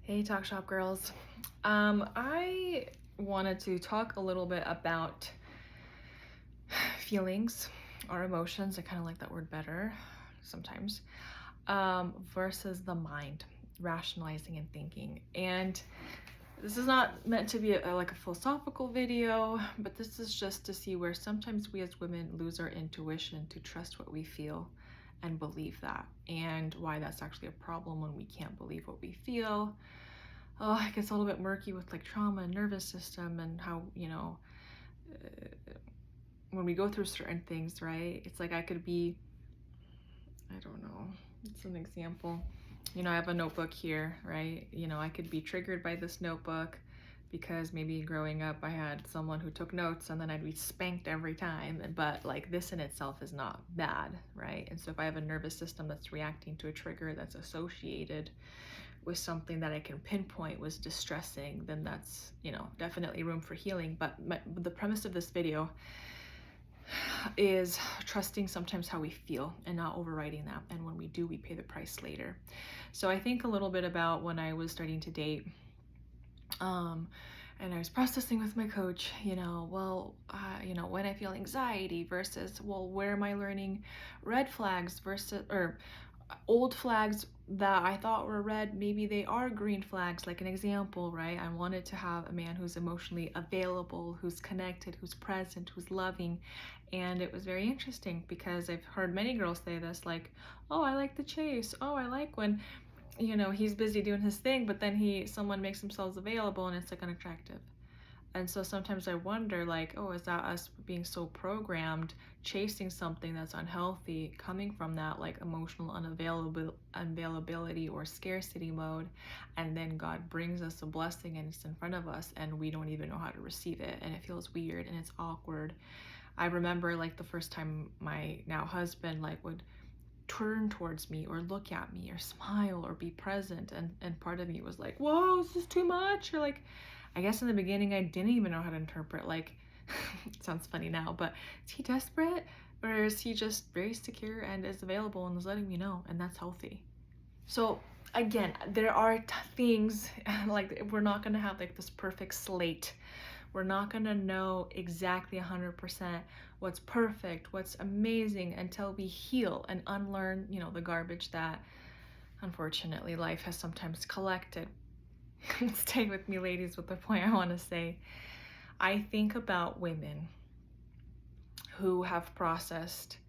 Hey, Talk Shop girls. I wanted to talk a little bit about feelings or emotions. I kind of like that word better sometimes, versus the mind, rationalizing and thinking. And this is not meant to be like a philosophical video, but this is just to see where sometimes we as women lose our intuition to trust what we feel and believe that, and why that's actually a problem when we can't believe what we feel. It gets a little bit murky with like trauma and nervous system and how, when we go through certain things, right? It's like I could be, I don't know, it's an example. I have a notebook here, right? I could be triggered by this notebook because maybe growing up I had someone who took notes and then I'd be spanked every time. But like this in itself is not bad, right? And so if I have a nervous system that's reacting to a trigger that's associated with something that I can pinpoint was distressing, then that's, definitely room for healing. But the premise of this video is trusting sometimes how we feel and not overriding that. And when we do, we pay the price later. So I think a little bit about when I was starting to date, and I was processing with my coach, when I feel anxiety versus, well, where am I learning red flags versus, or old flags that I thought were red, maybe they are green flags. Like an example, right? I wanted to have a man who's emotionally available, who's connected, who's present, who's loving. And it was very interesting because I've heard many girls say this, like, oh, I like the chase. Oh, I like when, he's busy doing his thing, but then someone makes themselves available and it's like unattractive. And so sometimes I wonder, like, oh, is that us being so programmed, chasing something that's unhealthy, coming from that like emotional unavailability or scarcity mode, and then God brings us a blessing and it's in front of us and we don't even know how to receive it, and it feels weird and it's awkward. I remember like the first time my now husband like would turn towards me or look at me or smile or be present, and part of me was like, whoa, is this too much? Or like, I guess in the beginning I didn't even know how to interpret, like, it sounds funny now, but is he desperate or is he just very secure and is available and is letting me know, and that's healthy. So again, there are things like we're not gonna have like this perfect slate. We're not gonna know exactly 100% what's perfect, what's amazing, until we heal and unlearn, the garbage that unfortunately life has sometimes collected. Stay with me, ladies, with the point I want to say. I think about women who have processed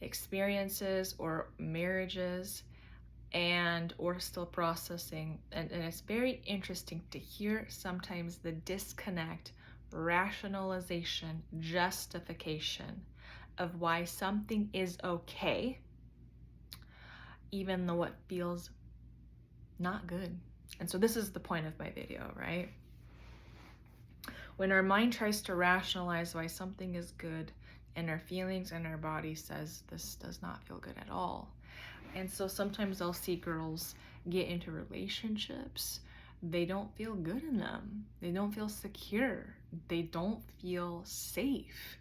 experiences or marriages and or still processing, and it's very interesting to hear sometimes the disconnect, rationalization, justification of why something is okay even though it feels not good. And so this is the point of my video, right? When our mind tries to rationalize why something is good and our feelings and our body says this does not feel good at all. And so sometimes I'll see girls get into relationships. They don't feel good in them. They don't feel secure. They don't feel safe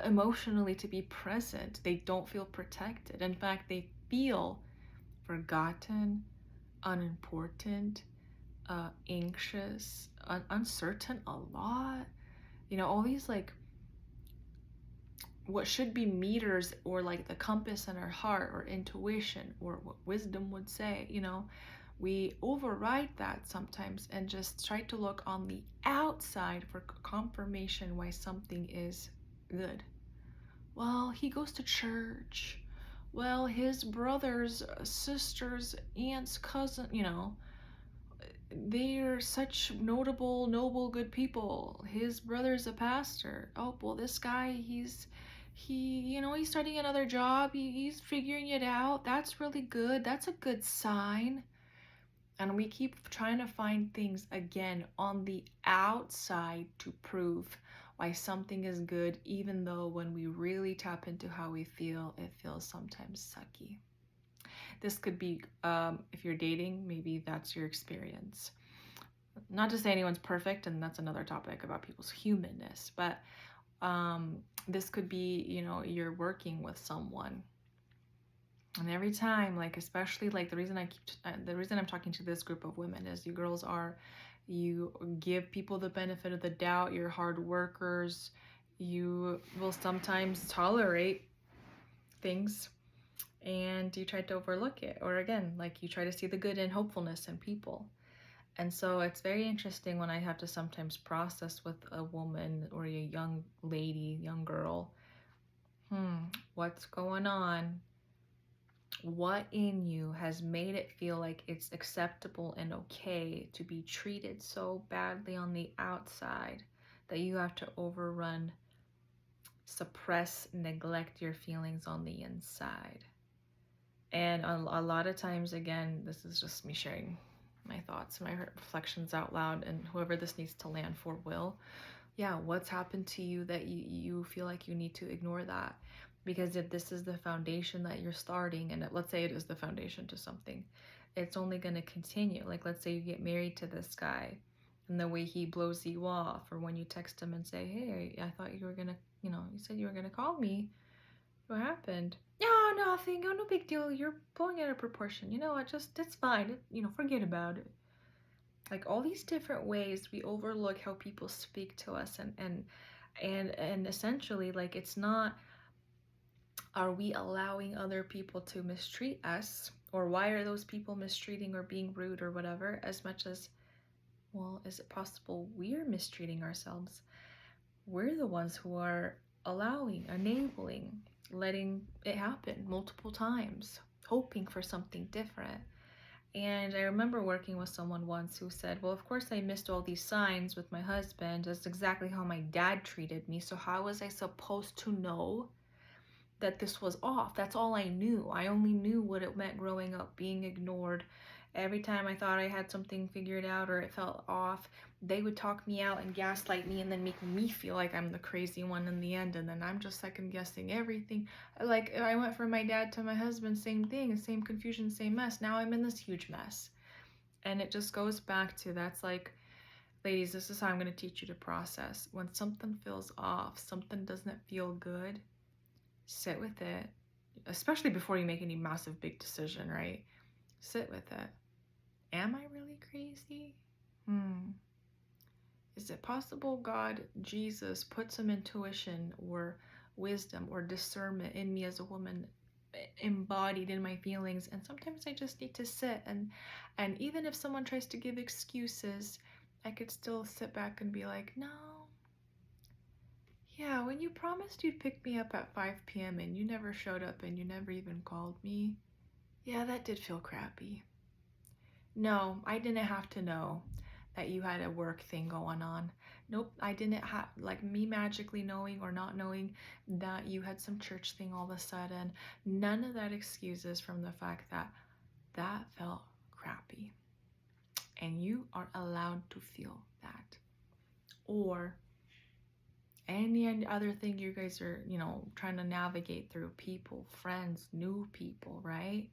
emotionally to be present. They don't feel protected. In fact, they feel forgotten, unimportant, anxious, uncertain a lot. All these like what should be meters or like the compass in our heart or intuition or what wisdom would say, we override that sometimes and just try to look on the outside for confirmation why something is good. Well, he goes to church. Well, his brothers, sisters, aunts, cousin, they're such notable, noble, good people. His brother's a pastor. Oh, well, this guy, he's starting another job. He's figuring it out. That's really good. That's a good sign. And we keep trying to find things again on the outside to prove why something is good, even though when we really tap into how we feel, it feels sometimes sucky. This could be, if you're dating, maybe that's your experience. Not to say anyone's perfect, and that's another topic about people's humanness, but this could be, you're working with someone And every time, like, especially like the reason I'm talking to this group of women is you girls are, you give people the benefit of the doubt, you're hard workers, you will sometimes tolerate things and you try to overlook it. Or again, like you try to see the good and hopefulness in people. And so it's very interesting when I have to sometimes process with a woman or a young lady, young girl, what's going on? What in you has made it feel like it's acceptable and okay to be treated so badly on the outside that you have to overrun, suppress, neglect your feelings on the inside? And a lot of times, again, this is just me sharing my thoughts, my reflections out loud, and whoever this needs to land for will. Yeah, what's happened to you that you feel like you need to ignore that? Because if this is the foundation that you're starting, and let's say it is the foundation to something, it's only going to continue. Like, let's say you get married to this guy, and the way he blows you off, or when you text him and say, hey, I thought you were going to, you said you were going to call me. What happened? No, nothing. Oh, no big deal. You're blowing out of proportion. You know what? Just, it's fine. Forget about it. Like all these different ways we overlook how people speak to us, and essentially, like, it's not, are we allowing other people to mistreat us, or why are those people mistreating or being rude or whatever, as much as, well, is it possible we're mistreating ourselves? We're the ones who are allowing, enabling, letting it happen multiple times, hoping for something different. And I remember working with someone once who said, well, of course I missed all these signs with my husband. That's exactly how my dad treated me. So how was I supposed to know that this was off? That's all I knew. I only knew what it meant growing up, being ignored. Every time I thought I had something figured out or it felt off, they would talk me out and gaslight me and then make me feel like I'm the crazy one in the end. And then I'm just second guessing everything. Like, I went from my dad to my husband, same thing, same confusion, same mess. Now I'm in this huge mess. And it just goes back to, that's like, ladies, this is how I'm going to teach you to process. When something feels off, something doesn't feel good, sit with it, especially before you make any massive big decision, right? Sit with it. Am I really crazy? Is it possible God, Jesus, put some intuition or wisdom or discernment in me as a woman, embodied in my feelings? And sometimes I just need to sit, and even if someone tries to give excuses, I could still sit back and be like, no. Yeah, when you promised you'd pick me up at 5 p.m. and you never showed up and you never even called me, yeah, that did feel crappy. No, I didn't have to know that you had a work thing going on. Nope, I didn't have, like, me magically knowing or not knowing that you had some church thing all of a sudden. None of that excuses from the fact that that felt crappy. And you are allowed to feel that. Or any other thing you guys are, trying to navigate through, people, friends, new people, right?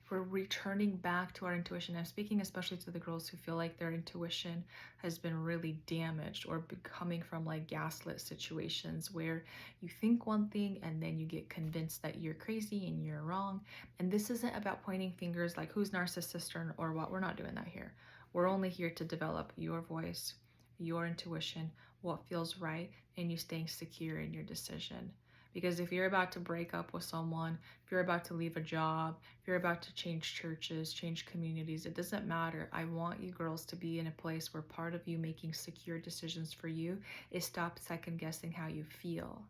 We're returning back to our intuition. I'm speaking especially to the girls who feel like their intuition has been really damaged, or coming from like gaslit situations where you think one thing and then you get convinced that you're crazy and you're wrong. And this isn't about pointing fingers like who's narcissist or what. We're not doing that here. We're only here to develop your voice, your intuition, what feels right, and you staying secure in your decision. Because if you're about to break up with someone, if you're about to leave a job, if you're about to change churches, change communities, it doesn't matter. I want you girls to be in a place where part of you making secure decisions for you is stop second guessing how you feel.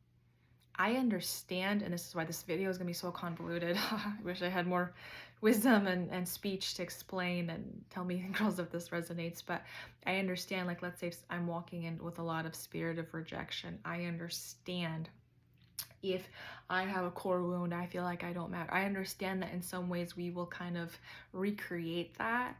I understand, and this is why this video is going to be so convoluted. I wish I had more wisdom and speech to explain and tell me, girls, if this resonates. But I understand, like, let's say I'm walking in with a lot of spirit of rejection. I understand if I have a core wound, I feel like I don't matter. I understand that in some ways we will kind of recreate that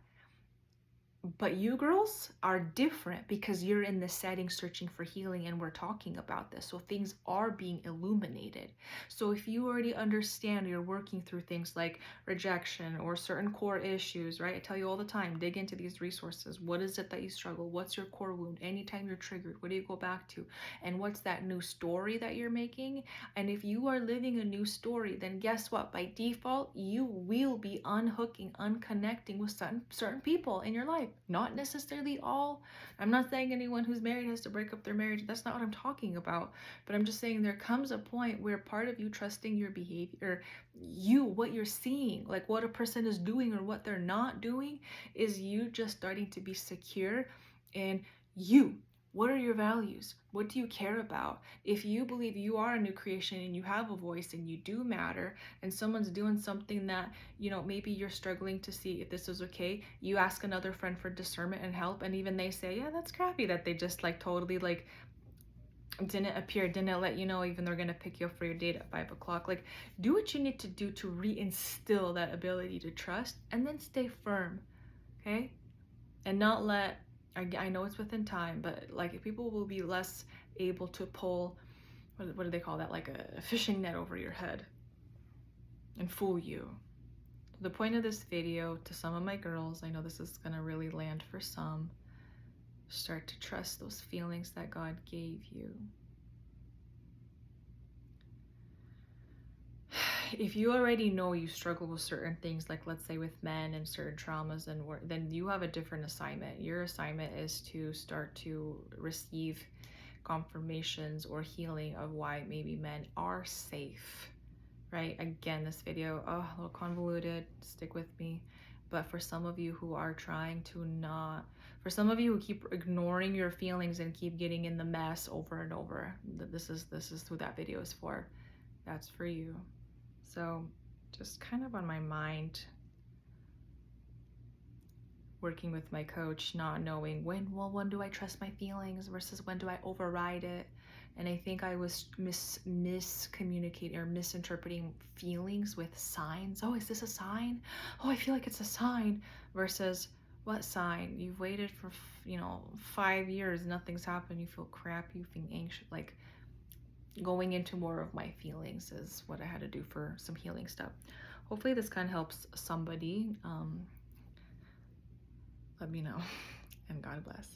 But you girls are different because you're in the setting searching for healing, and we're talking about this. So things are being illuminated. So if you already understand, you're working through things like rejection or certain core issues, right? I tell you all the time, dig into these resources. What is it that you struggle? What's your core wound? Anytime you're triggered, what do you go back to? And what's that new story that you're making? And if you are living a new story, then guess what? By default, you will be unhooking, unconnecting with certain people in your life. Not necessarily all. I'm not saying anyone who's married has to break up their marriage. That's not what I'm talking about. But I'm just saying there comes a point where part of you trusting your behavior, what you're seeing, like what a person is doing or what they're not doing, is you just starting to be secure in you. What are your values? What do you care about? If you believe you are a new creation and you have a voice and you do matter, and someone's doing something that, maybe you're struggling to see if this is okay, you ask another friend for discernment and help, and even they say, yeah, that's crappy that they just like totally like didn't let you know even they're gonna pick you up for your date at 5 o'clock. Like, do what you need to do to reinstill that ability to trust, and then stay firm, okay? And not let, I know it's within time, but like people will be less able to pull, what do they call that, like a fishing net over your head and fool you. The point of this video, to some of my girls, I know this is gonna really land for some, start to trust those feelings that God gave you. If you already know you struggle with certain things, like let's say with men and certain traumas, and then you have a different assignment. Your assignment is to start to receive confirmations or healing of why maybe men are safe, right? Again, this video, a little convoluted, stick with me. But for some of you who are trying to not, for some of you who keep ignoring your feelings and keep getting in the mess over and over, this is who that video is for. That's for you. So just kind of on my mind, working with my coach, not knowing when do I trust my feelings versus when do I override it. And I think I was miscommunicating or misinterpreting feelings with signs. Oh, is this a sign? Oh, I feel like it's a sign. Versus, what sign? You've waited for 5 years, nothing's happened, you feel crap, you feel anxious. Like, going into more of my feelings is what I had to do for some healing stuff. Hopefully this kind of helps somebody. Let me know, and God bless.